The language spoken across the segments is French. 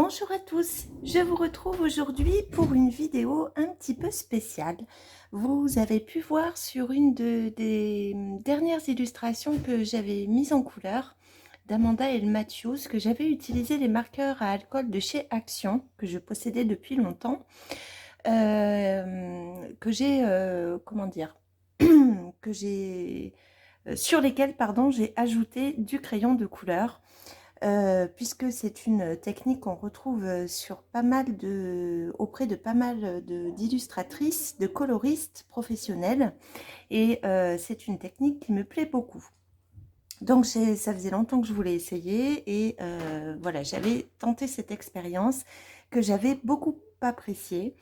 Bonjour à tous, je vous retrouve aujourd'hui pour une vidéo un petit peu spéciale. Vous avez pu voir sur une des dernières illustrations que j'avais mises en couleur d'Amanda et Matthews que j'avais utilisé les marqueurs à alcool de chez Action que je possédais depuis longtemps, que j'ai, comment dire, que j'ai, sur lesquels, pardon, j'ai ajouté du crayon de couleur. Puisque c'est une technique qu'on retrouve auprès de pas mal d'illustratrices, de coloristes professionnels, et c'est une technique qui me plaît beaucoup. Donc ça faisait longtemps que je voulais essayer, et voilà, j'avais tenté cette expérience que j'avais beaucoup appréciée.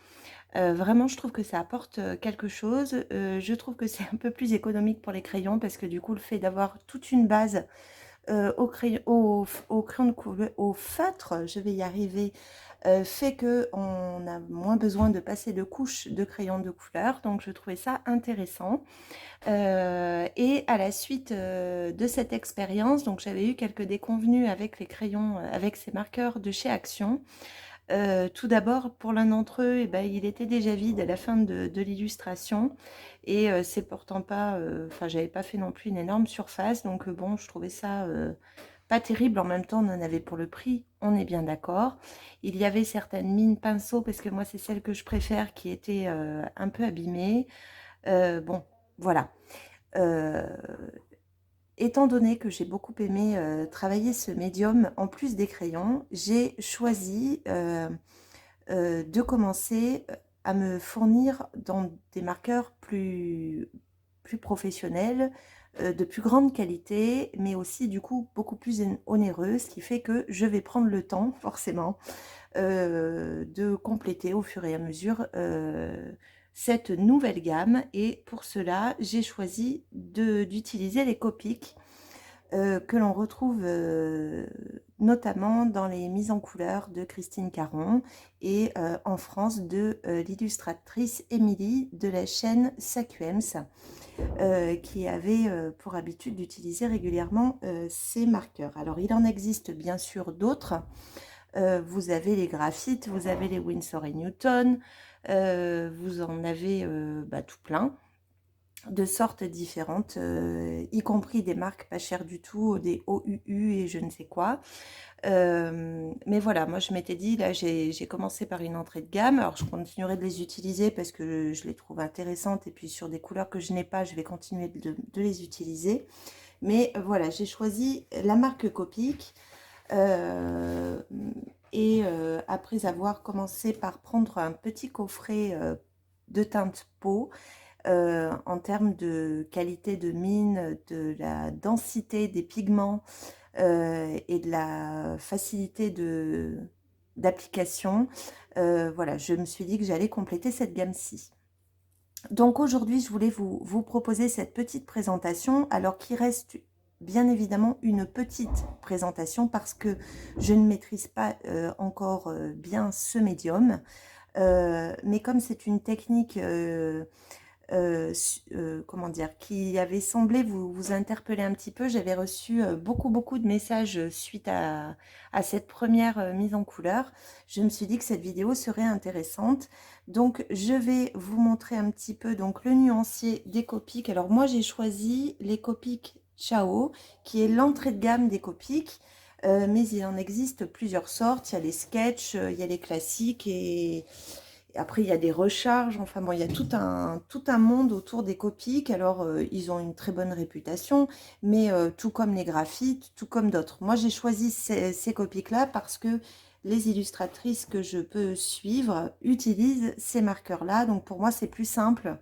Vraiment, je trouve que ça apporte quelque chose. Je trouve que c'est un peu plus économique pour les crayons, parce que du coup, le fait d'avoir toute une base au crayon de couleur, au feutre, je vais y arriver, fait que on a moins besoin de passer de couches de crayon de couleur. Donc je trouvais ça intéressant. Et à la suite de cette expérience, donc j'avais eu quelques déconvenues avec les crayons, avec ces marqueurs de chez Action. Tout d'abord, pour l'un d'entre eux, eh ben, il était déjà vide à la fin de l'illustration, et c'est pourtant pas, enfin, j'avais pas fait non plus une énorme surface, donc bon, je trouvais ça pas terrible. En même temps, on en avait pour le prix, on est bien d'accord. Il y avait certaines mines pinceaux, parce que moi, c'est celle que je préfère, qui étaient un peu abîmées. Bon, voilà. Euh, Étant donné que j'ai beaucoup aimé travailler ce médium en plus des crayons, j'ai choisi de commencer à me fournir dans des marqueurs plus professionnels, de plus grande qualité, mais aussi du coup beaucoup plus onéreux, ce qui fait que je vais prendre le temps forcément de compléter au fur et à mesure cette nouvelle gamme. Et pour cela, j'ai choisi d'utiliser les Copics que l'on retrouve notamment dans les mises en couleur de Christine Caron, et en France de l'illustratrice Émilie de la chaîne Sakuems, qui avait pour habitude d'utiliser régulièrement ces marqueurs. Alors il en existe bien sûr d'autres. Vous avez les graphites, vous avez les Winsor et Newton, vous en avez tout plein, de sortes différentes, y compris des marques pas chères du tout, des OUU et je ne sais quoi. Mais voilà, moi je m'étais dit, là j'ai commencé par une entrée de gamme, alors je continuerai de les utiliser parce que je les trouve intéressantes, et puis sur des couleurs que je n'ai pas, je vais continuer de les utiliser. Mais voilà, j'ai choisi la marque Copic, et après avoir commencé par prendre un petit coffret de teinte peau, en termes de qualité de mine, de la densité des pigments et de la facilité d'application, voilà, je me suis dit que j'allais compléter cette gamme-ci. Donc aujourd'hui, je voulais vous proposer cette petite présentation, alors qu'il reste bien évidemment une petite présentation parce que je ne maîtrise pas encore bien ce médium. Mais comme c'est une technique comment dire, qui avait semblé vous interpeller un petit peu. J'avais reçu beaucoup de messages suite à cette première mise en couleur. Je me suis dit que cette vidéo serait intéressante. Donc, je vais vous montrer un petit peu donc le nuancier des Copics. Alors, moi, j'ai choisi les Copics Ciao, qui est l'entrée de gamme des Copics. Mais il en existe plusieurs sortes. Il y a les sketchs, il y a les classiques, et après, il y a des recharges. Enfin bon, il y a tout un monde autour des Copics. Alors, ils ont une très bonne réputation, mais tout comme les graphites, tout comme d'autres. Moi, j'ai choisi ces Copics-là parce que les illustratrices que je peux suivre utilisent ces marqueurs-là. Donc, pour moi, c'est plus simple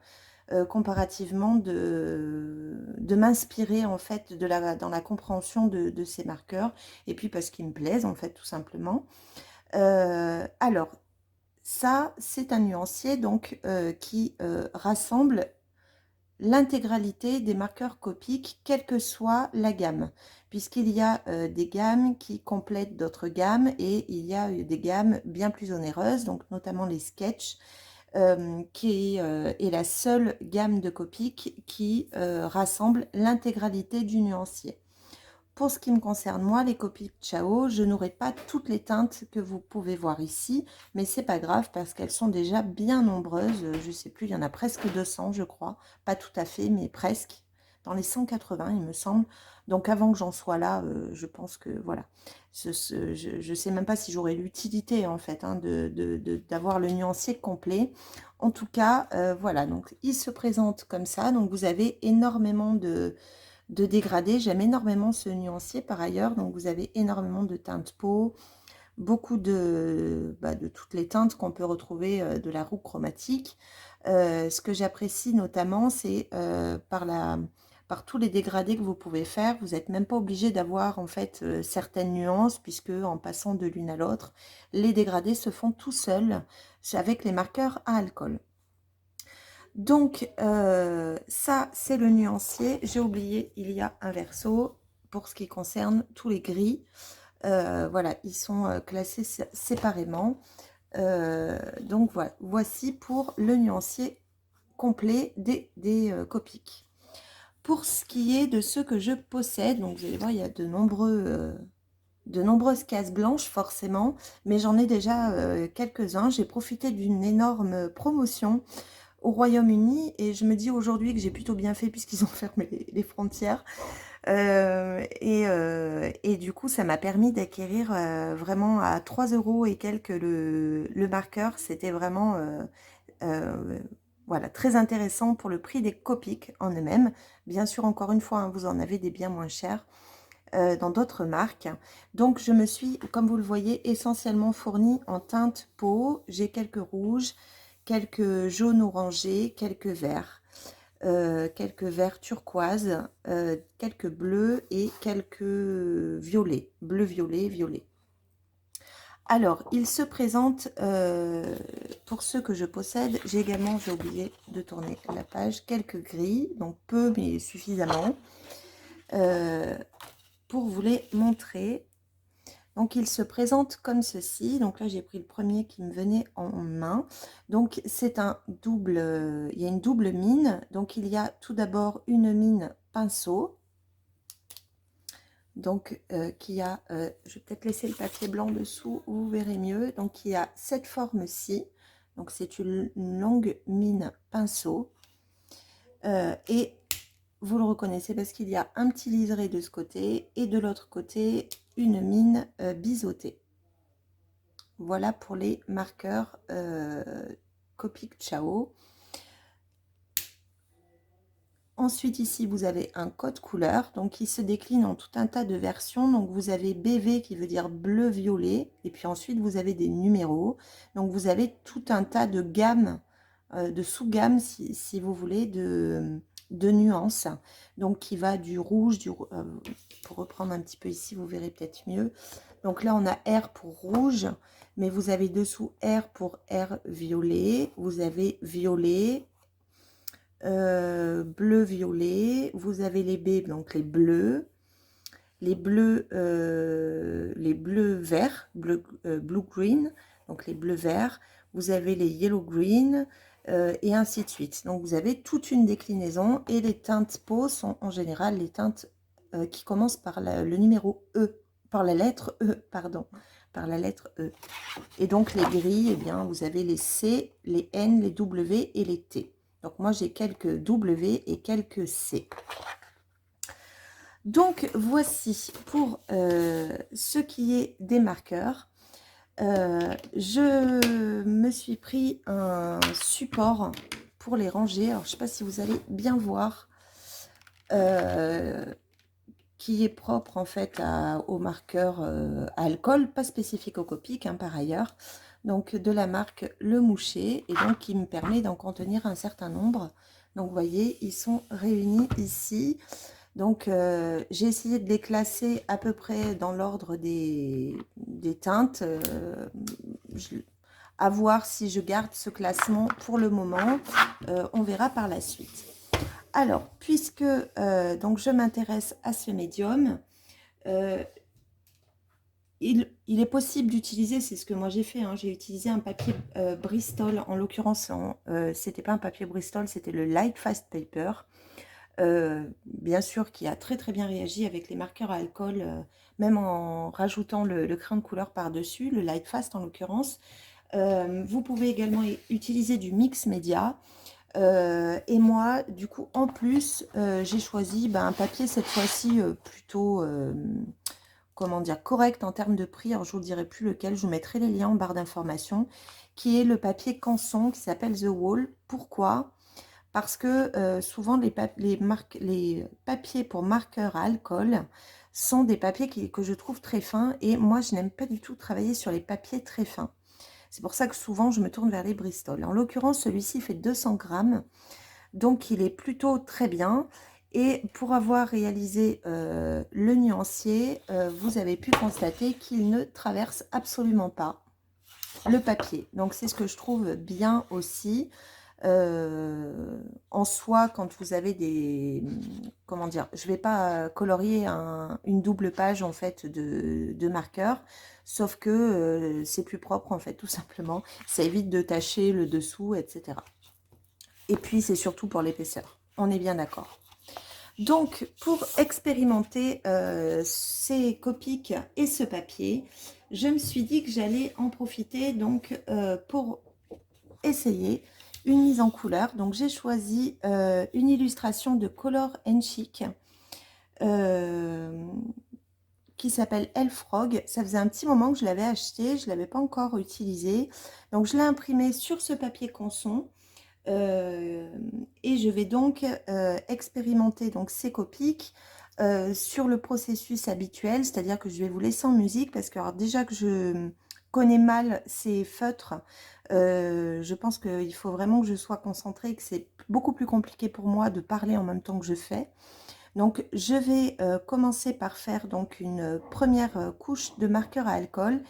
comparativement de m'inspirer en fait dans la compréhension de ces marqueurs. Et puis, parce qu'ils me plaisent, en fait, tout simplement. Alors, ça, c'est un nuancier donc qui rassemble l'intégralité des marqueurs Copic, quelle que soit la gamme, puisqu'il y a des gammes qui complètent d'autres gammes, et il y a des gammes bien plus onéreuses, donc notamment les sketchs, qui est la seule gamme de Copic qui rassemble l'intégralité du nuancier. Pour ce qui me concerne, moi, les Copic Ciao, je n'aurai pas toutes les teintes que vous pouvez voir ici, mais c'est pas grave parce qu'elles sont déjà bien nombreuses. Je sais plus, il y en a presque 200, je crois. Pas tout à fait, mais presque. Dans les 180, il me semble. Donc avant que j'en sois là, je pense que voilà. Je sais même pas si j'aurai l'utilité en fait hein, d'avoir le nuancier complet. En tout cas, voilà. Donc il se présente comme ça. Donc vous avez énormément de dégradés. J'aime énormément ce nuancier par ailleurs. Donc vous avez énormément de teintes peau, beaucoup de toutes les teintes qu'on peut retrouver de la roue chromatique. Ce que j'apprécie notamment, c'est par tous les dégradés que vous pouvez faire, vous n'êtes même pas obligé d'avoir en fait certaines nuances, puisque en passant de l'une à l'autre, les dégradés se font tout seuls avec les marqueurs à alcool. Donc, ça, c'est le nuancier. J'ai oublié, il y a un verso pour ce qui concerne tous les gris. Voilà, ils sont classés séparément. Donc, voilà, voici pour le nuancier complet des Copic. Pour ce qui est de ceux que je possède, donc vous allez voir, il y a de nombreuses cases blanches forcément, mais j'en ai déjà quelques-uns. J'ai profité d'une énorme promotion au Royaume-Uni et je me dis aujourd'hui que j'ai plutôt bien fait puisqu'ils ont fermé les frontières. Et du coup, ça m'a permis d'acquérir vraiment à 3 € et quelques le marqueur. C'était vraiment voilà, très intéressant pour le prix des Copic en eux-mêmes. Bien sûr, encore une fois, hein, vous en avez des bien moins chers dans d'autres marques. Donc, je me suis, comme vous le voyez, essentiellement fournie en teinte peau. J'ai quelques rouges, quelques jaunes orangés, quelques verts turquoise, quelques bleus et quelques violets, bleu, violet, violet. Alors, il se présente, pour ceux que je possède, j'ai également, j'ai oublié de tourner la page, quelques gris, donc peu mais suffisamment, pour vous les montrer. Donc, il se présente comme ceci. Donc là, j'ai pris le premier qui me venait en main. Donc, c'est un double, il y a une double mine. Donc, il y a tout d'abord une mine pinceau. Donc, qui a, je vais peut-être laisser le papier blanc dessous, vous verrez mieux. Donc, il y a cette forme-ci. Donc, c'est une longue mine pinceau. Et vous le reconnaissez parce qu'il y a un petit liseré de ce côté et de l'autre côté, une mine biseautée. Voilà pour les marqueurs Copic Ciao. Ensuite, ici, vous avez un code couleur, donc qui se décline en tout un tas de versions. Donc, vous avez BV qui veut dire bleu-violet, et puis ensuite, vous avez des numéros. Donc, vous avez tout un tas de gammes, de sous-gammes, si vous voulez, de nuances. Donc, qui va du rouge, pour reprendre un petit peu ici, vous verrez peut-être mieux. Donc là, on a R pour rouge, mais vous avez dessous R pour R violet. Vous avez violet, bleu violet, vous avez les B, donc les bleus verts, blue green, donc les bleus verts, vous avez les yellow green et ainsi de suite. Donc vous avez toute une déclinaison et les teintes peau sont en général les teintes qui commencent par le numéro E, par la lettre E, pardon, par la lettre E. Et donc les gris, eh bien vous avez les C, les N, les W et les T. Donc moi j'ai quelques W et quelques C. Donc voici pour ce qui est des marqueurs. Je me suis pris un support pour les ranger. Alors je ne sais pas si vous allez bien voir. Qui est propre en fait au marqueur à alcool, pas spécifique au Copic hein, par ailleurs. Donc de la marque Le Moucher, et donc qui me permet d'en contenir un certain nombre. Donc vous voyez, ils sont réunis ici. Donc j'ai essayé de les classer à peu près dans l'ordre des teintes. À voir si je garde ce classement pour le moment. On verra par la suite. Alors, puisque donc je m'intéresse à ce médium, il est possible d'utiliser, c'est ce que moi j'ai fait, hein, j'ai utilisé un papier Bristol, en l'occurrence, c'était pas un papier Bristol, c'était le Light Fast Paper. bien sûr qui a très, très bien réagi avec les marqueurs à alcool, même en rajoutant le crayon de couleur par-dessus, le Light Fast en l'occurrence. Vous pouvez également utiliser du mix média. Et moi, du coup, en plus, j'ai choisi un papier cette fois-ci plutôt, comment dire, correct en termes de prix. Alors, je vous dirai plus lequel, je vous mettrai les liens en barre d'informations, qui est le papier Canson qui s'appelle The Wall. Pourquoi? Parce que souvent, les papiers pour marqueurs à alcool sont des papiers que je trouve très fins. Et moi, je n'aime pas du tout travailler sur les papiers très fins. C'est pour ça que souvent, je me tourne vers les Bristol. En l'occurrence, celui-ci fait 200 grammes. Donc, il est plutôt très bien. Et pour avoir réalisé le nuancier, vous avez pu constater qu'il ne traverse absolument pas le papier. Donc, c'est ce que je trouve bien aussi. En soi, quand vous avez des... Comment dire? Je ne vais pas colorier une double page, en fait, de marqueur. Sauf que c'est plus propre, en fait, tout simplement. Ça évite de tacher le dessous, etc. Et puis, c'est surtout pour l'épaisseur. On est bien d'accord. Donc, pour expérimenter ces Copics et ce papier, je me suis dit que j'allais en profiter donc pour essayer une mise en couleur. Donc, j'ai choisi une illustration de Color and Chic qui s'appelle Elfrog. Ça faisait un petit moment que je l'avais acheté, je ne l'avais pas encore utilisé. Donc, je l'ai imprimé sur ce papier Canson. Et je vais donc expérimenter donc ces Copics sur le processus habituel, c'est-à-dire que je vais vous laisser en musique parce que alors, déjà que je connais mal ces feutres, je pense qu'il faut vraiment que je sois concentrée, que c'est beaucoup plus compliqué pour moi de parler en même temps que je fais. Donc je vais commencer par faire donc une première couche de marqueur à alcool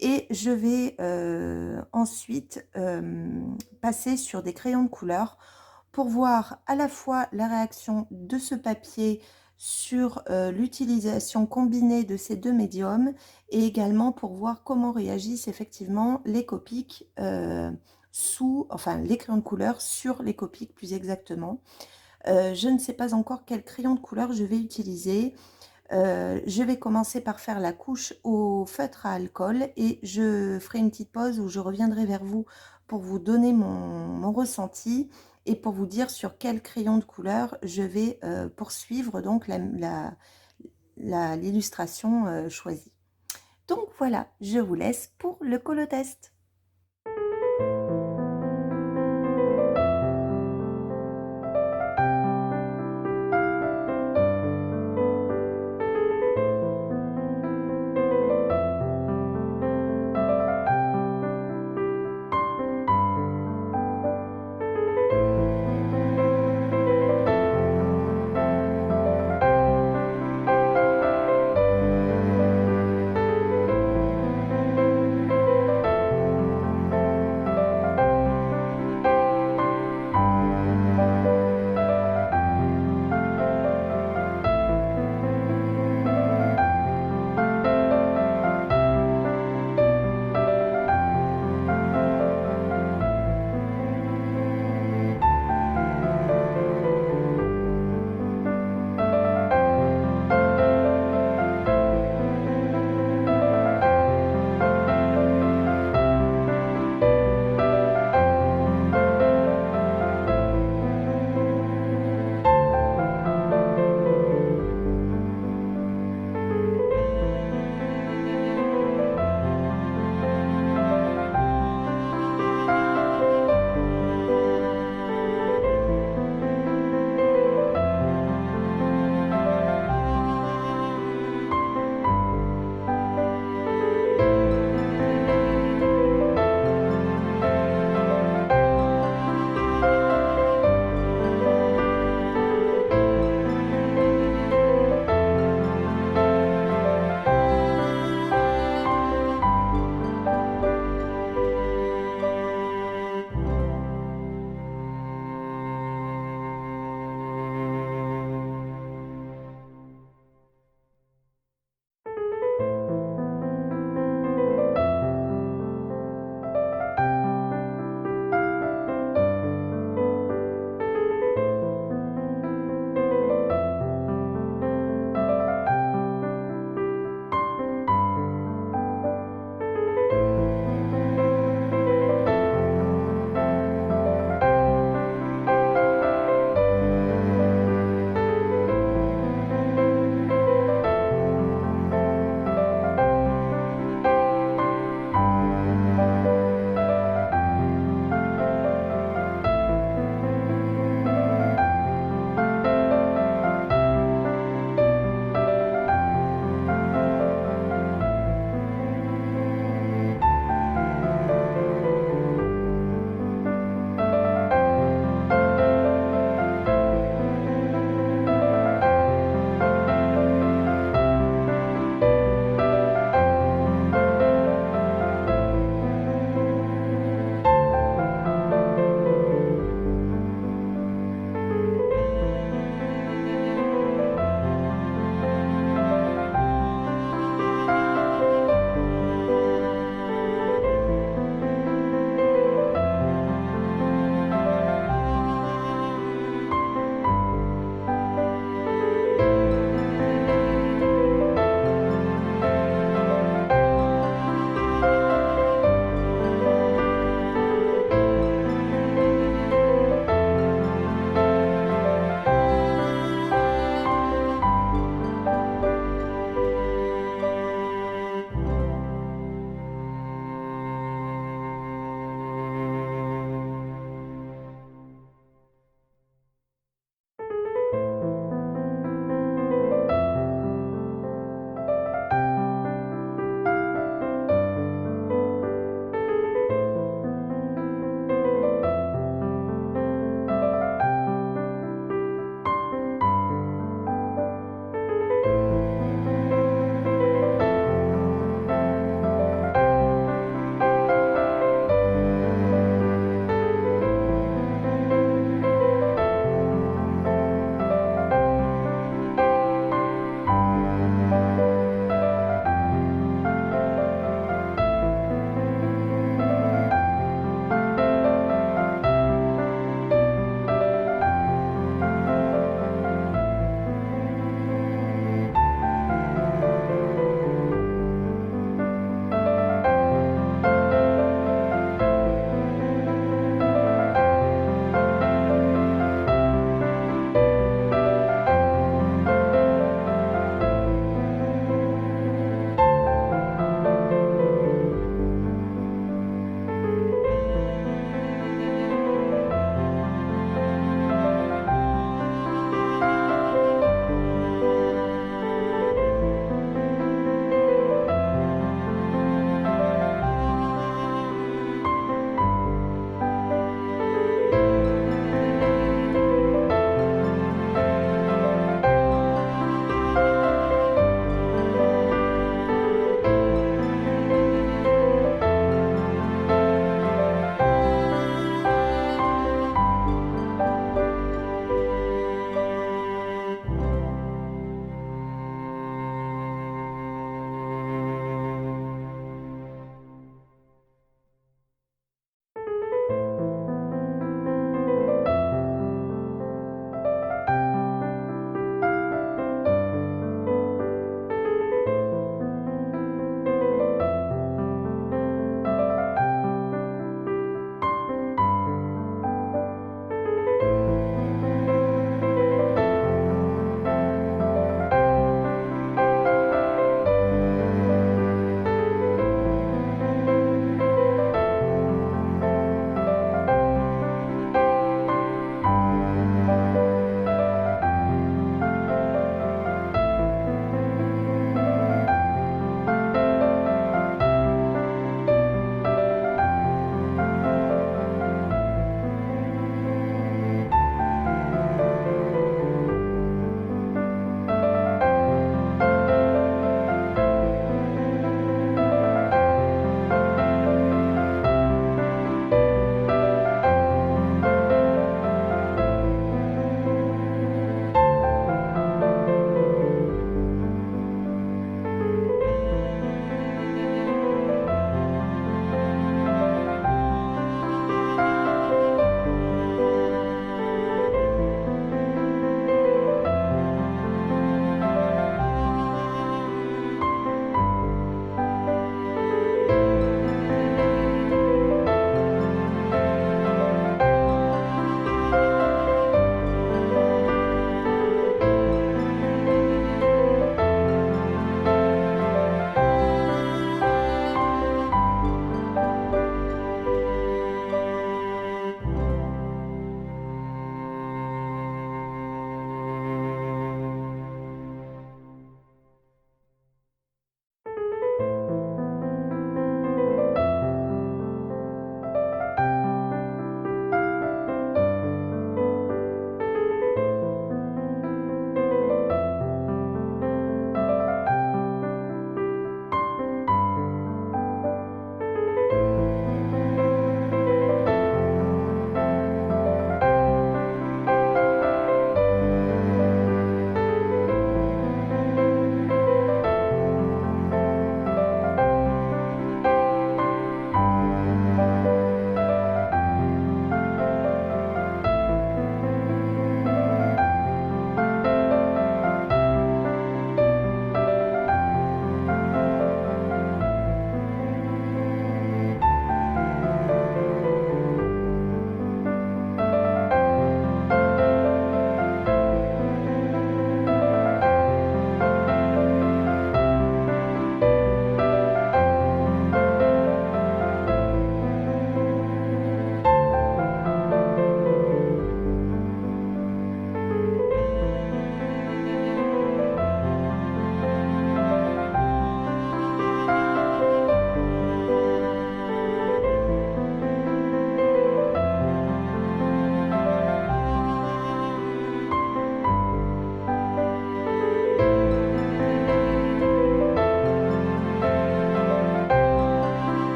et je vais ensuite passer sur des crayons de couleur pour voir à la fois la réaction de ce papier sur l'utilisation combinée de ces deux médiums et également pour voir comment réagissent effectivement les Copics enfin les crayons de couleur sur les Copics plus exactement. Je ne sais pas encore quel crayon de couleur je vais utiliser. Je vais commencer par faire la couche au feutre à alcool et je ferai une petite pause où je reviendrai vers vous pour vous donner mon ressenti et pour vous dire sur quel crayon de couleur je vais poursuivre donc l'illustration choisie. Donc voilà, je vous laisse pour le colotest.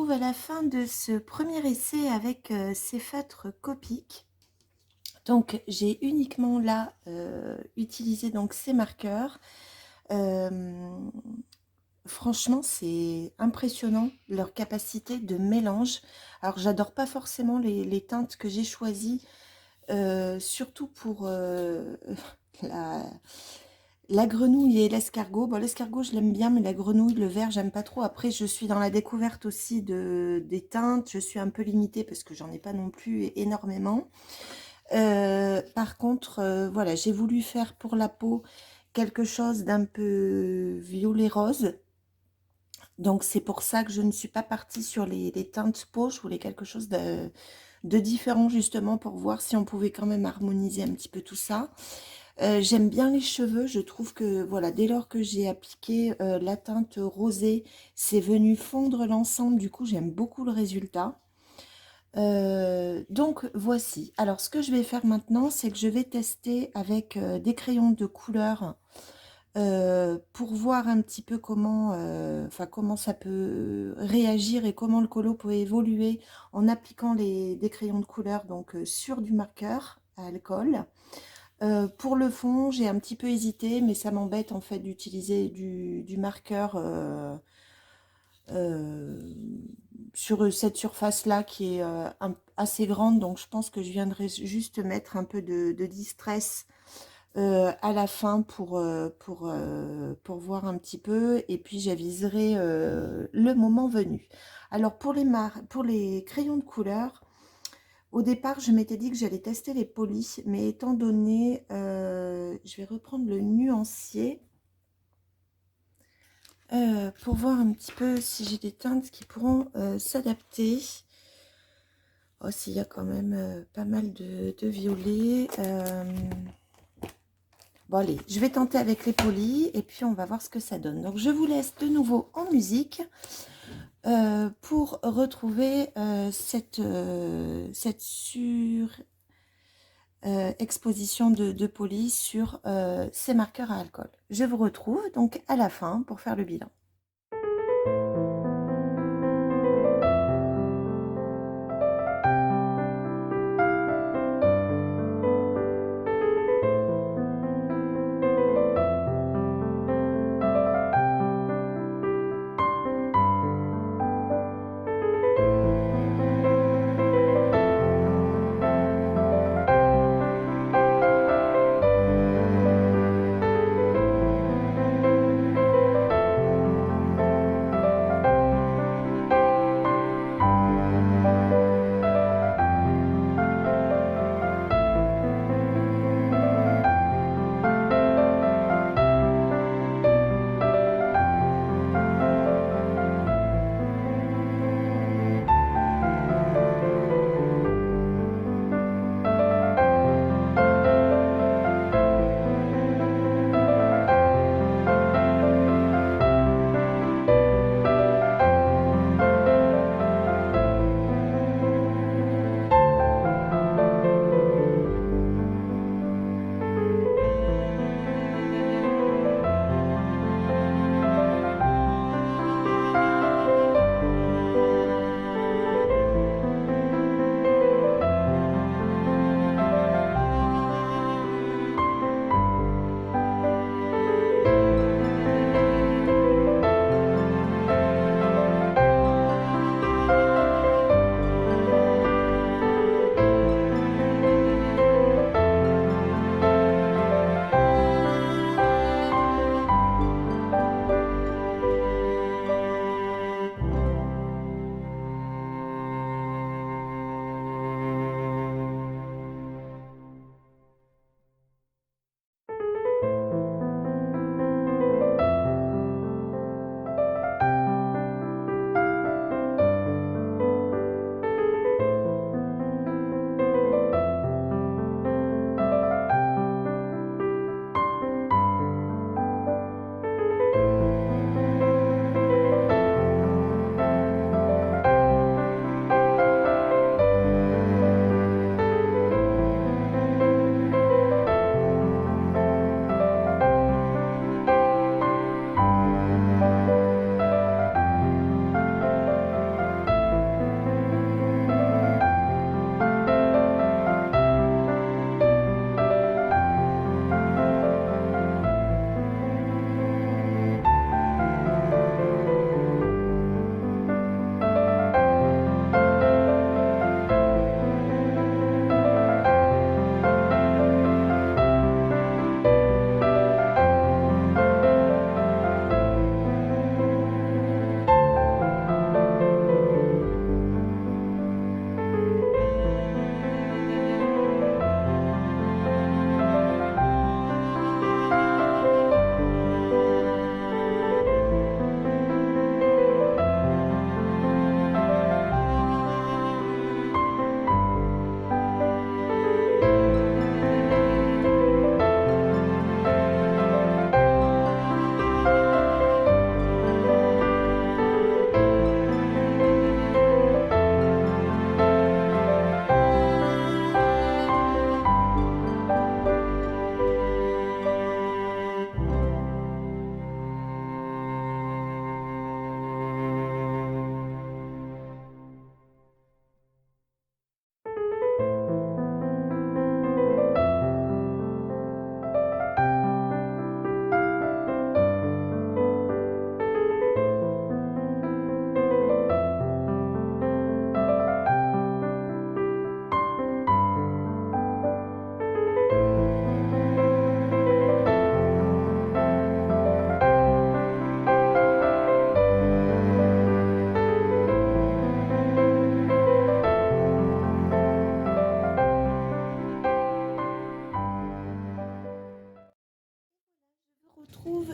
retrouve à la fin de ce premier essai avec ces feutres Copic. Donc j'ai uniquement là utilisé donc ces marqueurs. Franchement, c'est impressionnant leur capacité de mélange. Alors j'adore pas forcément les teintes que j'ai choisies, surtout pour la, la grenouille et l'escargot. Bon, l'escargot, je l'aime bien, mais la grenouille, le vert, j'aime pas trop. Après, je suis dans la découverte aussi des teintes. Je suis un peu limitée parce que j'en ai pas non plus énormément. Par contre, voilà, j'ai voulu faire pour la peau quelque chose d'un peu violet rose. Donc, c'est pour ça que je ne suis pas partie sur les teintes peau. Je voulais quelque chose de différent, justement, pour voir si on pouvait quand même harmoniser un petit peu tout ça. J'aime bien les cheveux, je trouve que voilà, dès lors que j'ai appliqué la teinte rosée, c'est venu fondre l'ensemble, du coup j'aime beaucoup le résultat. Donc voici. Alors ce que je vais faire maintenant, c'est que je vais tester avec des crayons de couleur pour voir un petit peu comment, comment ça peut réagir et comment le colo peut évoluer en appliquant des crayons de couleur donc sur du marqueur à alcool. Pour le fond, j'ai un petit peu hésité, mais ça m'embête en fait d'utiliser du marqueur euh, sur cette surface-là qui est assez grande. Donc je pense que je viendrai juste mettre un peu de distress à la fin pour voir un petit peu. Et puis j'aviserai le moment venu. Alors pour les crayons de couleur, au départ, je m'étais dit que j'allais tester les polis, mais étant donné, je vais reprendre le nuancier pour voir un petit peu si j'ai des teintes qui pourront s'adapter. Oh, s'il y a quand même pas mal de violet. Bon, allez, je vais tenter avec les polis et puis on va voir ce que ça donne. Donc, je vous laisse de nouveau en musique pour retrouver cette exposition de police sur ces marqueurs à alcool. Je vous retrouve donc à la fin pour faire le bilan.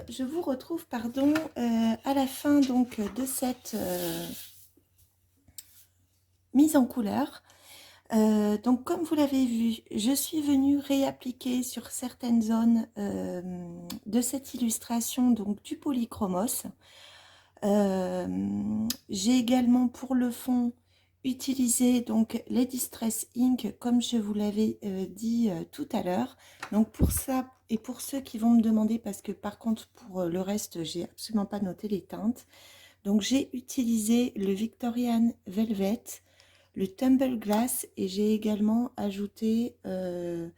je vous retrouve, pardon, à la fin donc de cette mise en couleur. Donc comme vous l'avez vu, je suis venue réappliquer sur certaines zones de cette illustration donc du polychromos. J'ai également pour le fond utilisé donc les Distress Ink comme je vous l'avais dit tout à l'heure. Donc pour ça et pour ceux qui vont me demander, parce que par contre pour le reste j'ai absolument pas noté les teintes, donc j'ai utilisé le Victorian Velvet, le Tumble Glass et j'ai également ajouté le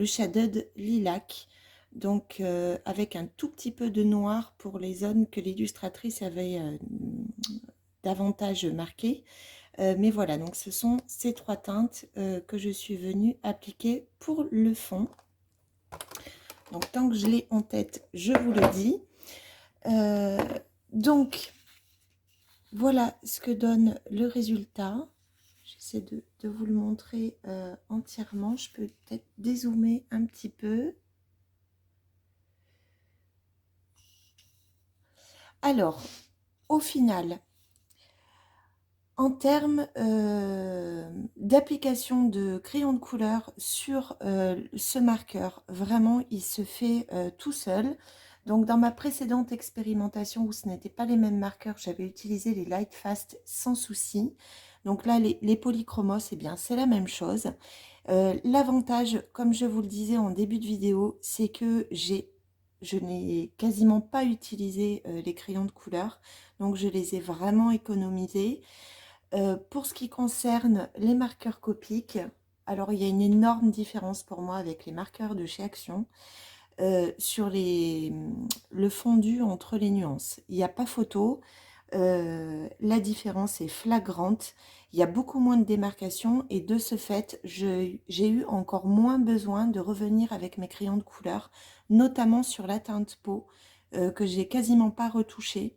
Shaded Lilac, donc avec un tout petit peu de noir pour les zones que l'illustratrice avait davantage marquées. Mais voilà, donc ce sont ces trois teintes que je suis venue appliquer pour le fond. Donc tant que je l'ai en tête, je vous le dis. Donc voilà ce que donne le résultat. J'essaie de vous le montrer entièrement. Je peux peut-être dézoomer un petit peu. Alors, au final, en termes d'application de crayon de couleur sur ce marqueur, vraiment, il se fait tout seul. Donc, dans ma précédente expérimentation où ce n'était pas les mêmes marqueurs, j'avais utilisé les Lightfast sans souci. Donc là, les polychromos, eh bien, c'est la même chose. L'avantage, comme je vous le disais en début de vidéo, c'est que je n'ai quasiment pas utilisé les crayons de couleur. Donc, je les ai vraiment économisés. Pour ce qui concerne les marqueurs Copic, alors il y a une énorme différence pour moi avec les marqueurs de chez Action sur le fondu entre les nuances. Il n'y a pas photo, la différence est flagrante, il y a beaucoup moins de démarcation et de ce fait, j'ai eu encore moins besoin de revenir avec mes crayons de couleur, notamment sur la teinte peau que j'ai quasiment pas retouchée.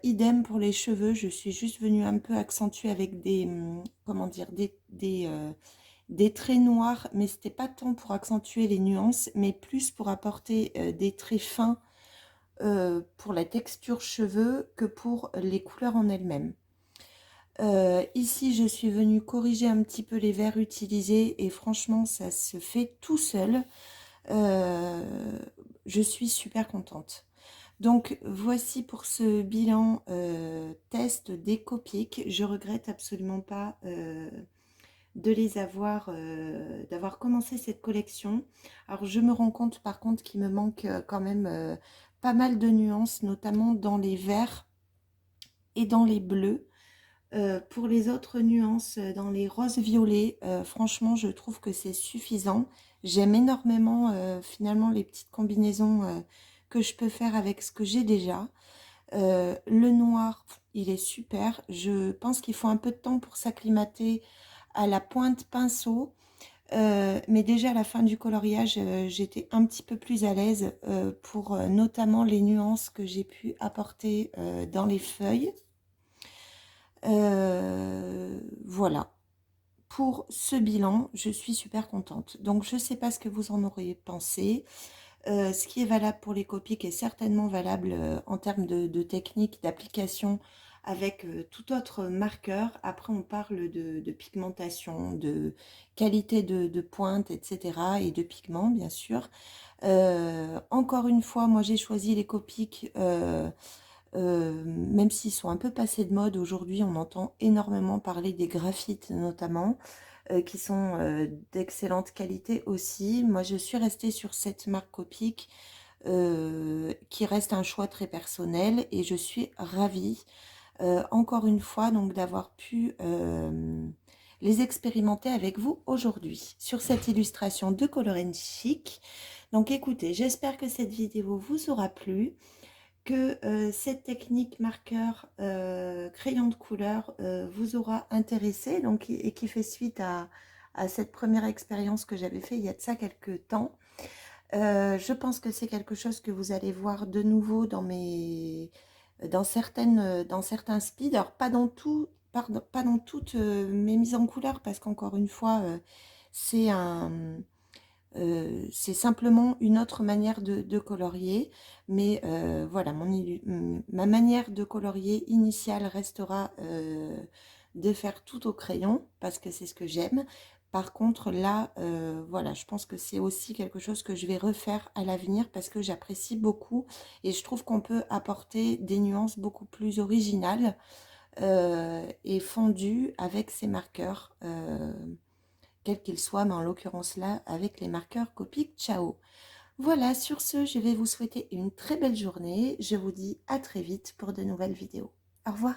Idem pour les cheveux, je suis juste venue un peu accentuer avec comment dire, des traits noirs, mais c'était pas tant pour accentuer les nuances, mais plus pour apporter des traits fins pour la texture cheveux que pour les couleurs en elles-mêmes. Ici, je suis venue corriger un petit peu les verts utilisés et franchement, ça se fait tout seul. Je suis super contente. Donc voici pour ce bilan test des Copic. Je regrette absolument pas de les avoir, d'avoir commencé cette collection. Alors je me rends compte par contre qu'il me manque quand même pas mal de nuances, notamment dans les verts et dans les bleus. Pour les autres nuances, dans les roses violets, franchement je trouve que c'est suffisant. J'aime énormément finalement les petites combinaisons que je peux faire avec ce que j'ai déjà. Le noir, il est super. Je pense qu'il faut un peu de temps pour s'acclimater à la pointe pinceau. Mais déjà à la fin du coloriage, j'étais un petit peu plus à l'aise pour notamment les nuances que j'ai pu apporter dans les feuilles. Voilà. Pour ce bilan, je suis super contente. Donc, je ne sais pas ce que vous en auriez pensé. Ce qui est valable pour les Copic est certainement valable en termes de technique, d'application avec tout autre marqueur. Après, on parle de pigmentation, de qualité de pointe, etc. et de pigment, bien sûr. Encore une fois, moi, j'ai choisi les Copic, même s'ils sont un peu passés de mode. Aujourd'hui, on entend énormément parler des graphites, notamment qui sont d'excellente qualité aussi. Moi, je suis restée sur cette marque Copic qui reste un choix très personnel et je suis ravie, encore une fois, donc d'avoir pu les expérimenter avec vous aujourd'hui sur cette illustration de Color & Chic. Donc écoutez, j'espère que cette vidéo vous aura plu, que cette technique marqueur crayon de couleur vous aura intéressé donc, et qui fait suite à cette première expérience que j'avais fait il y a de ça quelques temps. Je pense que c'est quelque chose que vous allez voir de nouveau dans certains speeds. Alors pas dans pas dans toutes mes mises en couleur parce qu'encore une fois c'est C'est simplement une autre manière de colorier, mais voilà, ma manière de colorier initiale restera de faire tout au crayon, parce que c'est ce que j'aime. Par contre, là, voilà, je pense que c'est aussi quelque chose que je vais refaire à l'avenir, parce que j'apprécie beaucoup, et je trouve qu'on peut apporter des nuances beaucoup plus originales et fondues avec ces marqueurs. Quel qu'il soit, mais en l'occurrence là, avec les marqueurs Copic Ciao. Voilà, sur ce, je vais vous souhaiter une très belle journée. Je vous dis à très vite pour de nouvelles vidéos. Au revoir.